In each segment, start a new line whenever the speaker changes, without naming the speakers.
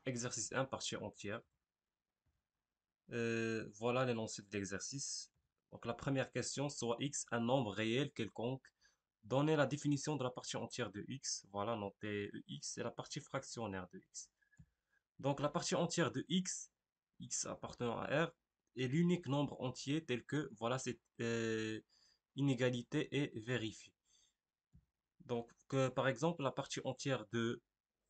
Exercice 1, partie entière. Voilà l'énoncé de l'exercice. Donc la première question, soit x un nombre réel quelconque. Donnez la définition de la partie entière de x. Voilà, notez x, c'est la partie fractionnaire de x. Donc la partie entière de x appartenant à R, est l'unique nombre entier tel que, voilà, cette inégalité est vérifiée. Donc, par exemple, la partie entière de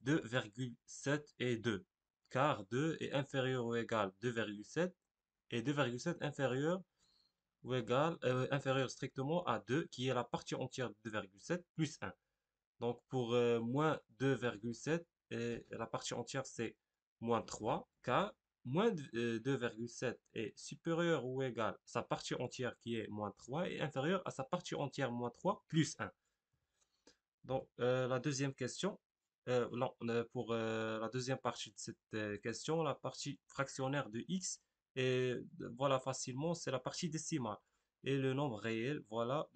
2,7 est 2, car 2 est inférieur ou égal à 2,7 et 2,7 inférieur ou égal, inférieur strictement à 2, qui est la partie entière de 2,7 plus 1. Donc, pour moins 2,7, et la partie entière c'est moins 3, car moins 2,7 est supérieur ou égal à sa partie entière qui est moins 3 et inférieur à sa partie entière moins 3 plus 1. Donc, la deuxième question, non, pour la deuxième partie de cette question, la partie fractionnaire de x, et voilà facilement, c'est la partie décimale. Et le nombre réel, voilà,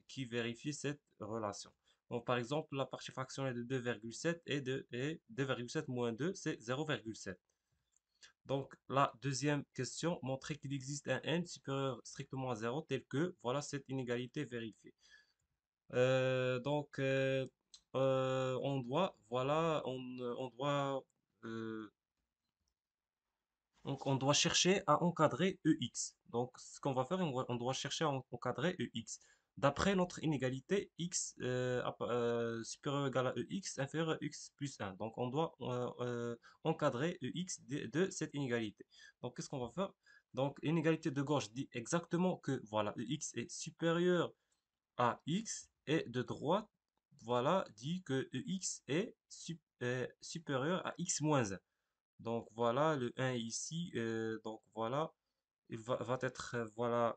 qui vérifie cette relation. Donc, par exemple, la partie fractionnaire de 2,7 et 2,7 moins 2, c'est 0,7. Donc, la deuxième question, montrer qu'il existe un n supérieur strictement à 0 tel que, voilà, cette inégalité vérifiée. Donc, on doit, voilà, on doit, euh, on doit chercher à encadrer EX. Donc, ce qu'on va faire, on doit chercher à encadrer EX. D'après notre inégalité, x supérieur ou égal à EX, inférieur à x plus 1. Donc, on doit encadrer EX de cette inégalité. Donc, qu'est-ce qu'on va faire? Donc, inégalité de gauche dit exactement que, voilà, EX est supérieur à x et de droite, voilà, dit que x est supérieur à x moins 1. Donc voilà, le 1 ici, donc voilà, il va être, voilà,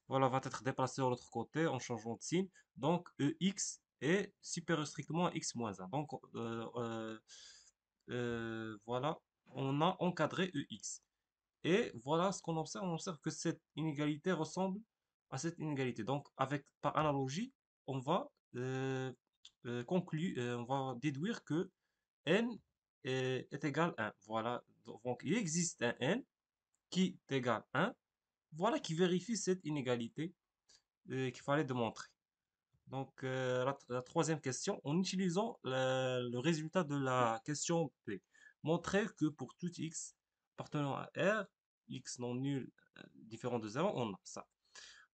va être déplacé de l'autre côté en changeant de signe. Donc x est supérieur strictement à x moins 1. Donc voilà, on a encadré EX. Et voilà ce qu'on observe. On observe que cette inégalité ressemble à cette inégalité. Donc, par analogie, on va conclure, on va déduire que n est égal à 1. Voilà. Donc, il existe un n qui est égal à 1. Voilà qui vérifie cette inégalité qu'il fallait démontrer. Donc, la troisième question, en utilisant le résultat de la question P, montrer que pour tout x appartenant à R, x non nul différent de 0, on a ça.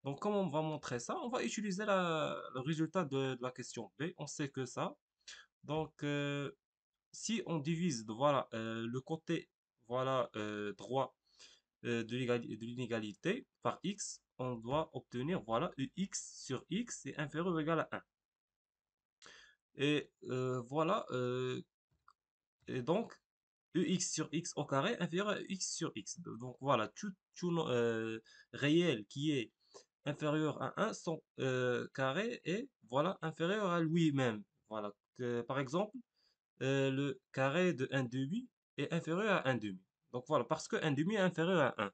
Donc, comment on va montrer ça? On va utiliser le résultat de la question B. On sait que ça. Donc, si on divise voilà, le côté voilà, droit de l'inégalité par x, on doit obtenir voilà, x sur x est inférieur ou égal à 1. Et voilà, et donc EX sur X au carré inférieur à EX sur X. Donc voilà, réel qui est inférieur à 1, son carré est voilà, inférieur à lui-même. Voilà. Par exemple, le carré de 1 demi est inférieur à 1 demi. Donc voilà, parce que 1 demi est inférieur à 1.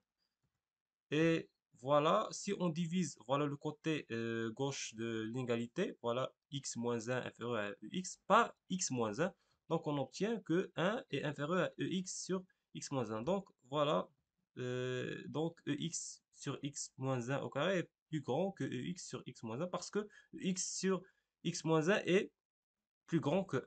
Et voilà, si on divise voilà, le côté gauche de l'inégalité, voilà x moins 1 inférieur à x par x moins 1, donc on obtient que 1 est inférieur à ex sur x moins 1. Donc voilà, donc ex sur x moins 1 au carré est plus grand que ex sur x moins 1 parce que x sur x moins 1 est plus grand que 1.